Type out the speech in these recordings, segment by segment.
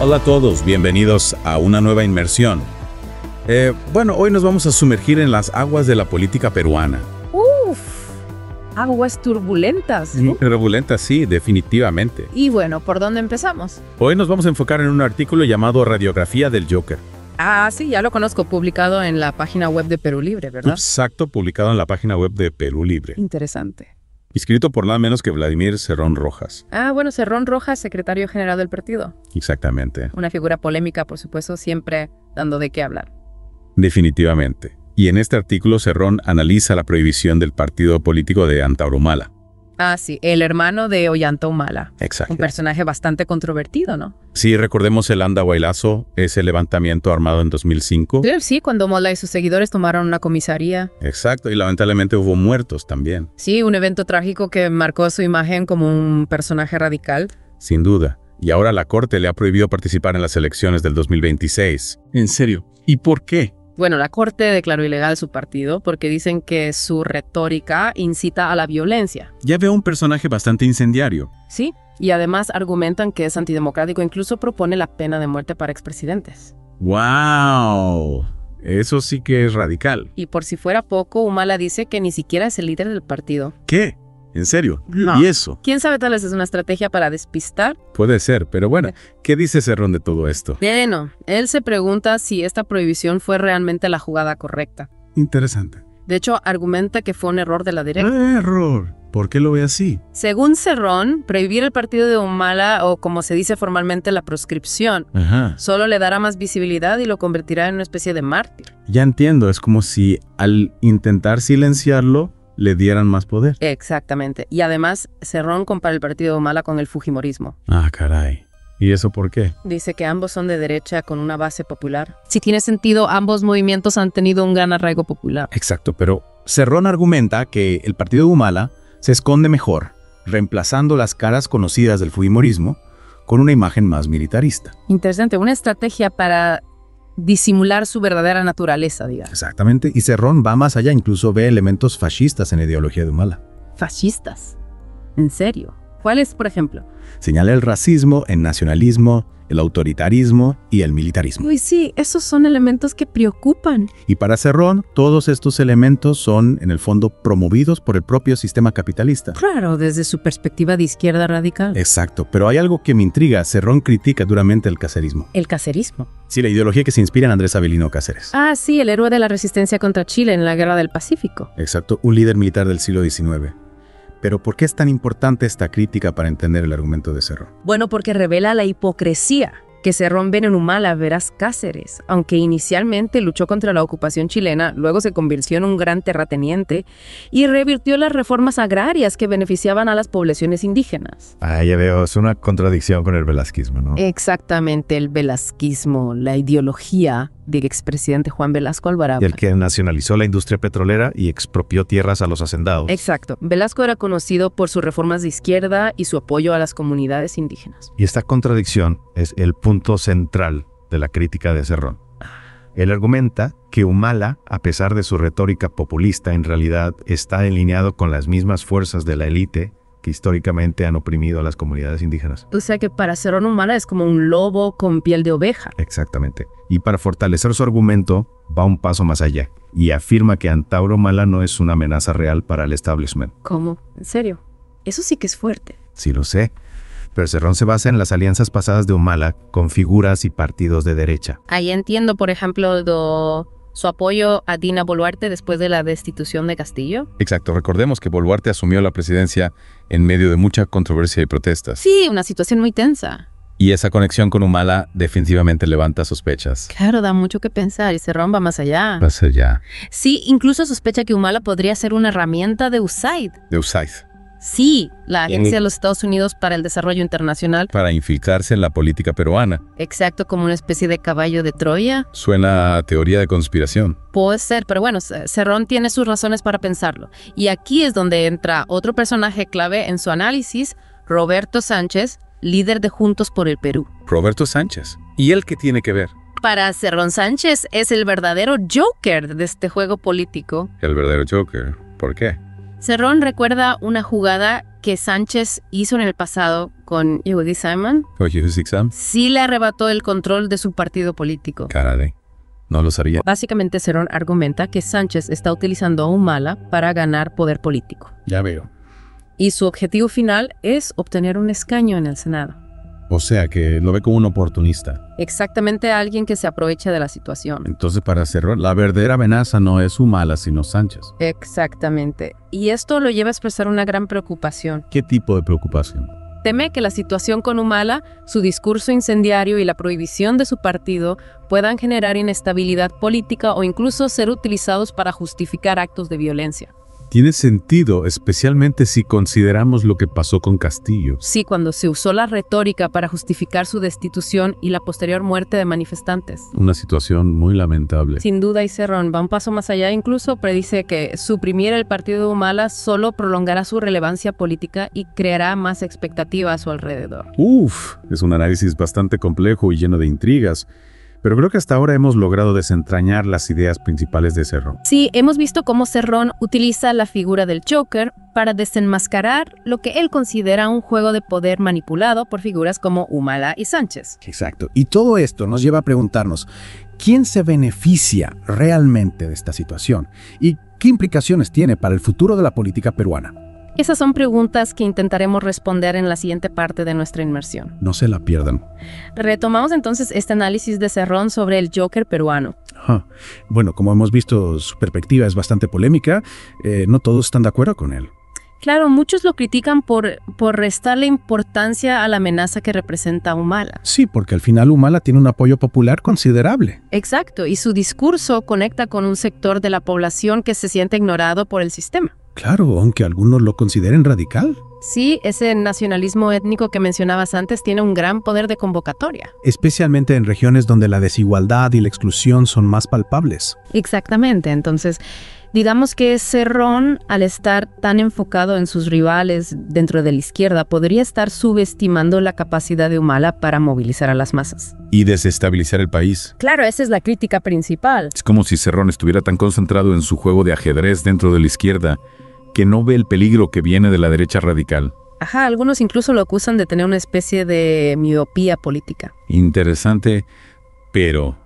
Hola a todos, bienvenidos a una nueva inmersión. Hoy nos vamos a sumergir en las aguas de la política peruana. ¡Uf! Aguas turbulentas, ¿no? Turbulentas, sí, definitivamente. Y bueno, ¿por dónde empezamos? Hoy nos vamos a enfocar en un artículo llamado Radiografía del Joker. Ah, sí, ya lo conozco, publicado en la página web de Perú Libre, ¿verdad? Exacto, publicado en la página web de Perú Libre. Interesante. Escrito por nada menos que Vladimir Cerrón Rojas. Ah, bueno, Cerrón Rojas, secretario general del partido. Exactamente. Una figura polémica, por supuesto, siempre dando de qué hablar. Definitivamente. Y en este artículo Cerrón analiza la prohibición del partido político de Antauro Humala. Ah, sí, el hermano de Ollanta Humala. Exacto. Un personaje bastante controvertido, ¿no? Sí, recordemos el Andahuaylazo, ese levantamiento armado en 2005. Sí, cuando Humala y sus seguidores tomaron una comisaría. Exacto, y lamentablemente hubo muertos también. Sí, un evento trágico que marcó su imagen como un personaje radical. Sin duda. Y ahora la Corte le ha prohibido participar en las elecciones del 2026. ¿En serio? ¿Y por qué? Bueno, la Corte declaró ilegal su partido porque dicen que su retórica incita a la violencia. Ya veo un personaje bastante incendiario. Sí, y además argumentan que es antidemocrático, incluso propone la pena de muerte para expresidentes. ¡Wow! Eso sí que es radical. Y por si fuera poco, Humala dice que ni siquiera es el líder del partido. ¿Qué? ¿En serio? No. ¿Y eso? ¿Quién sabe, tal vez es una estrategia para despistar? Puede ser, pero bueno, ¿qué dice Cerrón de todo esto? Bueno, él se pregunta si esta prohibición fue realmente la jugada correcta. Interesante. De hecho, argumenta que fue un error de la derecha. Error. ¿Por qué lo ve así? Según Cerrón, prohibir el partido de Humala, o como se dice formalmente, la proscripción, solo le dará más visibilidad y lo convertirá en una especie de mártir. Ya entiendo, es como si al intentar silenciarlo, le dieran más poder. Exactamente. Y además, Cerrón compara el partido de Humala con el fujimorismo. Ah, caray. ¿Y eso por qué? Dice que ambos son de derecha con una base popular. Si tiene sentido, ambos movimientos han tenido un gran arraigo popular. Exacto, pero Cerrón argumenta que el partido de Humala se esconde mejor, reemplazando las caras conocidas del fujimorismo con una imagen más militarista. Interesante, una estrategia para disimular su verdadera naturaleza, digamos. Exactamente, y Cerrón va más allá, incluso ve elementos fascistas en la ideología de Humala. ¿Fascistas? ¿En serio? ¿Cuáles, por ejemplo? Señala el racismo, el nacionalismo, el autoritarismo y el militarismo. Uy, sí, esos son elementos que preocupan. Y para Cerrón, todos estos elementos son, en el fondo, promovidos por el propio sistema capitalista. Claro, desde su perspectiva de izquierda radical. Exacto, pero hay algo que me intriga. Cerrón critica duramente el cacerismo. El cacerismo. Sí, la ideología que se inspira en Andrés Avelino Cáceres. Ah, sí, el héroe de la resistencia contra Chile en la Guerra del Pacífico. Exacto, un líder militar del siglo XIX. Pero ¿por qué es tan importante esta crítica para entender el argumento de Cerrón? Bueno, porque revela la hipocresía que Cerrón ve en Humala Veras Cáceres. Aunque inicialmente luchó contra la ocupación chilena, luego se convirtió en un gran terrateniente y revirtió las reformas agrarias que beneficiaban a las poblaciones indígenas. Ah, ya veo, es una contradicción con el velasquismo, ¿no? Exactamente, el velasquismo, la ideología del expresidente Juan Velasco Alvarado. Y el que nacionalizó la industria petrolera y expropió tierras a los hacendados. Exacto. Velasco era conocido por sus reformas de izquierda y su apoyo a las comunidades indígenas. Y esta contradicción es el punto central de la crítica de Cerrón. Él argumenta que Humala, a pesar de su retórica populista, en realidad está alineado con las mismas fuerzas de la élite que históricamente han oprimido a las comunidades indígenas. O sea que para Cerrón Humala es como un lobo con piel de oveja. Exactamente. Y para fortalecer su argumento, va un paso más allá y afirma que Antauro Humala no es una amenaza real para el establishment. ¿Cómo? ¿En serio? Eso sí que es fuerte. Sí lo sé, pero Cerrón se basa en las alianzas pasadas de Humala con figuras y partidos de derecha. Ahí entiendo, por ejemplo, su apoyo a Dina Boluarte después de la destitución de Castillo. Exacto, recordemos que Boluarte asumió la presidencia en medio de mucha controversia y protestas. Sí, una situación muy tensa. Y esa conexión con Humala definitivamente levanta sospechas. Claro, da mucho que pensar y Cerrón va más allá. Más allá. Sí, incluso sospecha que Humala podría ser una herramienta de USAID. De USAID. Sí, la Agencia de los Estados Unidos para el Desarrollo Internacional. Para infiltrarse en la política peruana. Exacto, como una especie de caballo de Troya. Suena a teoría de conspiración. Puede ser, pero bueno, Cerrón tiene sus razones para pensarlo. Y aquí es donde entra otro personaje clave en su análisis, Roberto Sánchez, líder de Juntos por el Perú. Roberto Sánchez. ¿Y él qué tiene que ver? Para Cerrón, Sánchez es el verdadero Joker de este juego político. El verdadero Joker. ¿Por qué? Cerrón recuerda una jugada que Sánchez hizo en el pasado con Yehudi Simon, Oye, Sam, sí le arrebató el control de su partido político. caray, no lo sabía. Básicamente, Cerrón argumenta que Sánchez está utilizando a Humala para ganar poder político. Ya veo. Y su objetivo final es obtener un escaño en el Senado. O sea, que lo ve como un oportunista. Exactamente alguien que se aprovecha de la situación. Entonces, para Cerrón, la verdadera amenaza no es Humala, sino Sánchez. Exactamente. Y esto lo lleva a expresar una gran preocupación. ¿Qué tipo de preocupación? Teme que la situación con Humala, su discurso incendiario y la prohibición de su partido puedan generar inestabilidad política o incluso ser utilizados para justificar actos de violencia. Tiene sentido, especialmente si consideramos lo que pasó con Castillo. Sí, cuando se usó la retórica para justificar su destitución y la posterior muerte de manifestantes. Una situación muy lamentable. Sin duda, y Cerrón va un paso más allá, incluso predice que suprimir el partido de Humala solo prolongará su relevancia política y creará más expectativa a su alrededor. Uf, es un análisis bastante complejo y lleno de intrigas, pero creo que hasta ahora hemos logrado desentrañar las ideas principales de Cerrón. Sí, hemos visto cómo Cerrón utiliza la figura del Joker para desenmascarar lo que él considera un juego de poder manipulado por figuras como Humala y Sánchez. Exacto. Y todo esto nos lleva a preguntarnos, ¿quién se beneficia realmente de esta situación? ¿Y qué implicaciones tiene para el futuro de la política peruana? Esas son preguntas que intentaremos responder en la siguiente parte de nuestra inmersión. No se la pierdan. Retomamos entonces este análisis de Cerrón sobre el Joker peruano. Bueno, como hemos visto, su perspectiva es bastante polémica. No todos están de acuerdo con él. Claro, muchos lo critican por restarle importancia a la amenaza que representa Humala. Sí, porque al final Humala tiene un apoyo popular considerable. Exacto, y su discurso conecta con un sector de la población que se siente ignorado por el sistema. Claro, aunque algunos lo consideren radical. Sí, ese nacionalismo étnico que mencionabas antes tiene un gran poder de convocatoria. Especialmente en regiones donde la desigualdad y la exclusión son más palpables. Exactamente, entonces digamos que Cerrón, al estar tan enfocado en sus rivales dentro de la izquierda, podría estar subestimando la capacidad de Humala para movilizar a las masas. Y desestabilizar el país. Claro, esa es la crítica principal. Es como si Cerrón estuviera tan concentrado en su juego de ajedrez dentro de la izquierda que no ve el peligro que viene de la derecha radical. Ajá, algunos incluso lo acusan de tener una especie de miopía política. Interesante, pero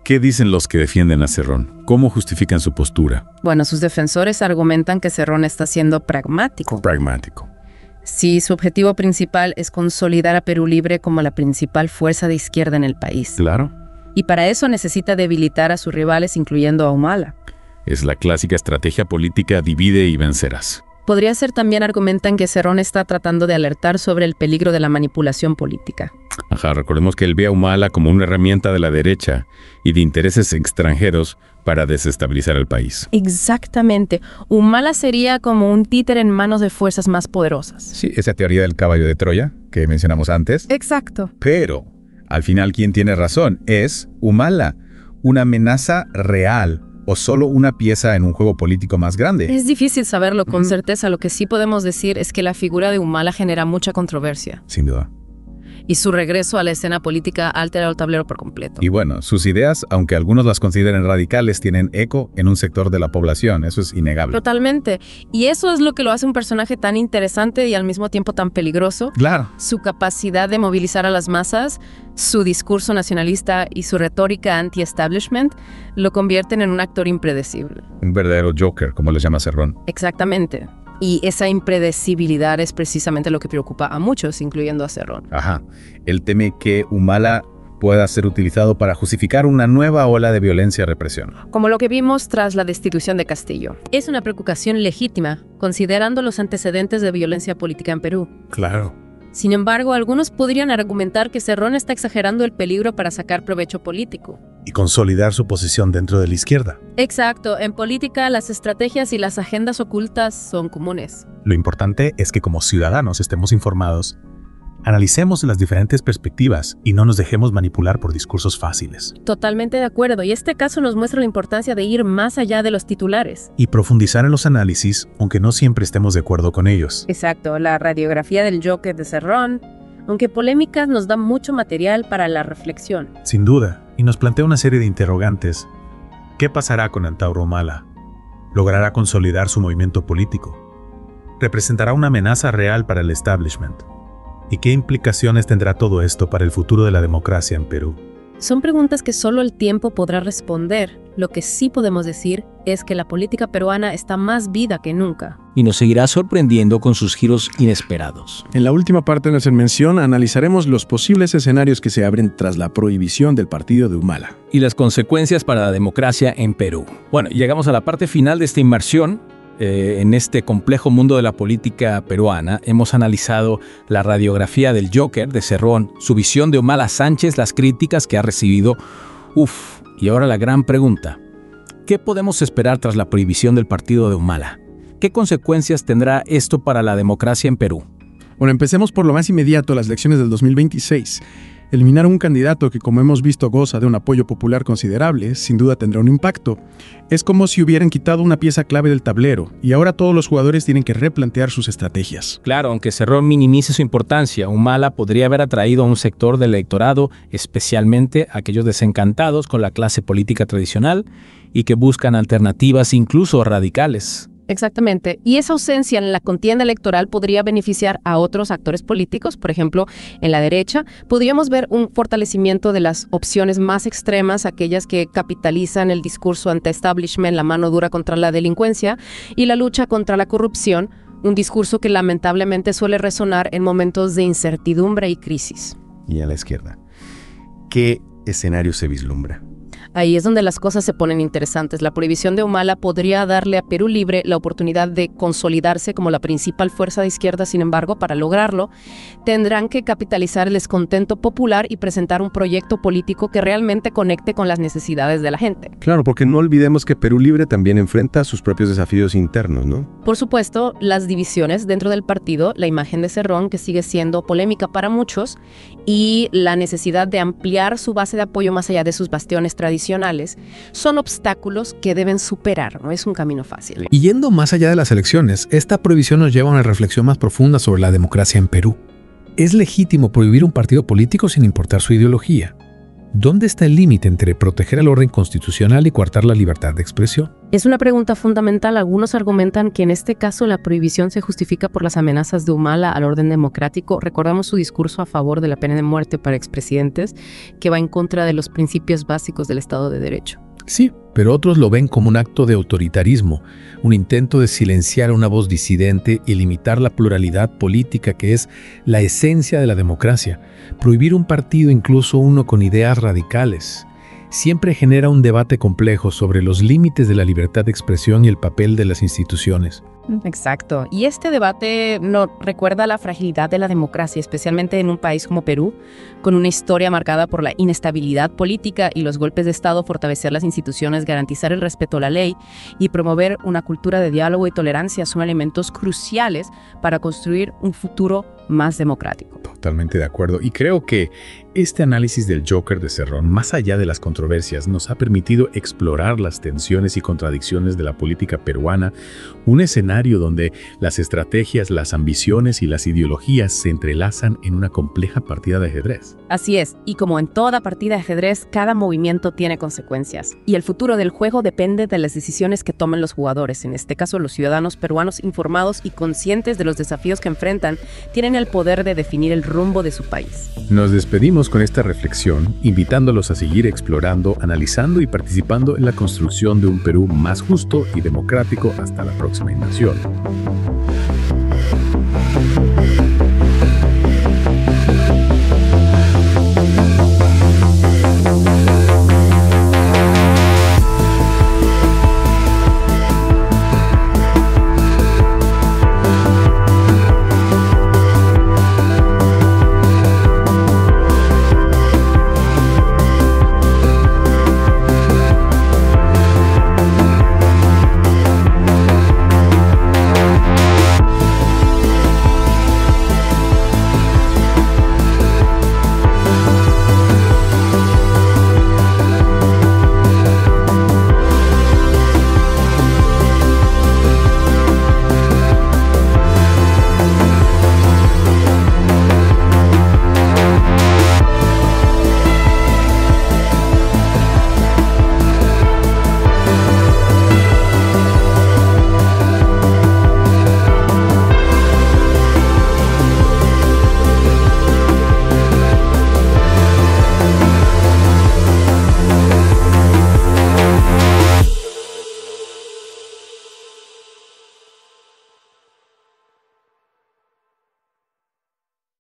¿qué dicen los que defienden a Cerrón? ¿Cómo justifican su postura? Bueno, sus defensores argumentan que Cerrón está siendo pragmático. Pragmático. Sí, su objetivo principal es consolidar a Perú Libre como la principal fuerza de izquierda en el país. Claro. Y para eso necesita debilitar a sus rivales, incluyendo a Humala. Es la clásica estrategia política divide y vencerás. Podría ser también argumentan que Cerrón está tratando de alertar sobre el peligro de la manipulación política. Ajá, recordemos que él ve a Humala como una herramienta de la derecha y de intereses extranjeros para desestabilizar el país. Exactamente. Humala sería como un títere en manos de fuerzas más poderosas. Sí, esa teoría del caballo de Troya que mencionamos antes. Exacto. Pero, al final, ¿quién tiene razón? ¿Es Humala una amenaza real o solo una pieza en un juego político más grande? Es difícil saberlo con certeza. Lo que sí podemos decir es que la figura de Humala genera mucha controversia. Sin duda. Y su regreso a la escena política ha alterado el tablero por completo. Y bueno, sus ideas, aunque algunos las consideren radicales, tienen eco en un sector de la población. Eso es innegable. Totalmente. Y eso es lo que lo hace un personaje tan interesante y al mismo tiempo tan peligroso. Claro. Su capacidad de movilizar a las masas, su discurso nacionalista y su retórica anti-establishment lo convierten en un actor impredecible. Un verdadero Joker, como le llama Cerrón. Exactamente. Y esa impredecibilidad es precisamente lo que preocupa a muchos, incluyendo a Cerrón. Ajá. Él teme que Humala pueda ser utilizado para justificar una nueva ola de violencia y represión. Como lo que vimos tras la destitución de Castillo. Es una preocupación legítima, considerando los antecedentes de violencia política en Perú. Claro. Sin embargo, algunos podrían argumentar que Cerrón está exagerando el peligro para sacar provecho político. Y consolidar su posición dentro de la izquierda. Exacto. En política, las estrategias y las agendas ocultas son comunes. Lo importante es que como ciudadanos estemos informados, analicemos las diferentes perspectivas y no nos dejemos manipular por discursos fáciles. Totalmente de acuerdo. Y este caso nos muestra la importancia de ir más allá de los titulares. Y profundizar en los análisis, aunque no siempre estemos de acuerdo con ellos. Exacto. La radiografía del Joker de Cerrón, aunque polémicas, nos da mucho material para la reflexión. Sin duda, y nos plantea una serie de interrogantes. ¿Qué pasará con Antauro Humala? ¿Logrará consolidar su movimiento político? ¿Representará una amenaza real para el establishment? ¿Y qué implicaciones tendrá todo esto para el futuro de la democracia en Perú? Son preguntas que solo el tiempo podrá responder. Lo que sí podemos decir es que la política peruana está más viva que nunca. Y nos seguirá sorprendiendo con sus giros inesperados. En la última parte de nuestra mención analizaremos los posibles escenarios que se abren tras la prohibición del partido de Humala. Y las consecuencias para la democracia en Perú. Bueno, llegamos a la parte final de esta inmersión. En este complejo mundo de la política peruana, hemos analizado la radiografía del Joker de Cerrón, su visión de Humala Sánchez, las críticas que ha recibido. Y ahora la gran pregunta. ¿Qué podemos esperar tras la prohibición del partido de Humala? ¿Qué consecuencias tendrá esto para la democracia en Perú? Bueno, empecemos por lo más inmediato, las elecciones del 2026. Eliminar a un candidato que, como hemos visto, goza de un apoyo popular considerable, sin duda tendrá un impacto. Es como si hubieran quitado una pieza clave del tablero, y ahora todos los jugadores tienen que replantear sus estrategias. Claro, aunque Cerrón minimice su importancia, Humala podría haber atraído a un sector del electorado, especialmente aquellos desencantados con la clase política tradicional y que buscan alternativas incluso radicales. Exactamente. Y esa ausencia en la contienda electoral podría beneficiar a otros actores políticos. Por ejemplo, en la derecha, podríamos ver un fortalecimiento de las opciones más extremas, aquellas que capitalizan el discurso anti-establishment, la mano dura contra la delincuencia y la lucha contra la corrupción, un discurso que lamentablemente suele resonar en momentos de incertidumbre y crisis. Y a la izquierda, ¿qué escenario se vislumbra? Ahí es donde las cosas se ponen interesantes. La prohibición de Humala podría darle a Perú Libre la oportunidad de consolidarse como la principal fuerza de izquierda. Sin embargo, para lograrlo, tendrán que capitalizar el descontento popular y presentar un proyecto político que realmente conecte con las necesidades de la gente. Claro, porque no olvidemos que Perú Libre también enfrenta sus propios desafíos internos, ¿no? Por supuesto, las divisiones dentro del partido, la imagen de Cerrón, que sigue siendo polémica para muchos, y la necesidad de ampliar su base de apoyo más allá de sus bastiones tradicionales, son obstáculos que deben superar, no es un camino fácil. Y yendo más allá de las elecciones, esta prohibición nos lleva a una reflexión más profunda sobre la democracia en Perú. ¿Es legítimo prohibir un partido político sin importar su ideología? ¿Dónde está el límite entre proteger el orden constitucional y coartar la libertad de expresión? Es una pregunta fundamental. Algunos argumentan que en este caso la prohibición se justifica por las amenazas de Humala al orden democrático. Recordamos su discurso a favor de la pena de muerte para expresidentes, que va en contra de los principios básicos del Estado de Derecho. Sí, pero otros lo ven como un acto de autoritarismo, un intento de silenciar a una voz disidente y limitar la pluralidad política que es la esencia de la democracia. Prohibir un partido, incluso uno con ideas radicales, siempre genera un debate complejo sobre los límites de la libertad de expresión y el papel de las instituciones. Exacto. Y este debate nos recuerda la fragilidad de la democracia, especialmente en un país como Perú, con una historia marcada por la inestabilidad política y los golpes de Estado. Fortalecer las instituciones, garantizar el respeto a la ley y promover una cultura de diálogo y tolerancia son elementos cruciales para construir un futuro más democrático. Totalmente de acuerdo. Y creo que este análisis del Joker de Cerrón, más allá de las controversias, nos ha permitido explorar las tensiones y contradicciones de la política peruana, un escenario donde las estrategias, las ambiciones y las ideologías se entrelazan en una compleja partida de ajedrez. Así es, y como en toda partida de ajedrez, cada movimiento tiene consecuencias, y el futuro del juego depende de las decisiones que tomen los jugadores. En este caso, los ciudadanos peruanos informados y conscientes de los desafíos que enfrentan tienen el poder de definir el rumbo de su país. Nos despedimos con esta reflexión, invitándolos a seguir explorando, analizando y participando en la construcción de un Perú más justo y democrático. Hasta la próxima inmersión.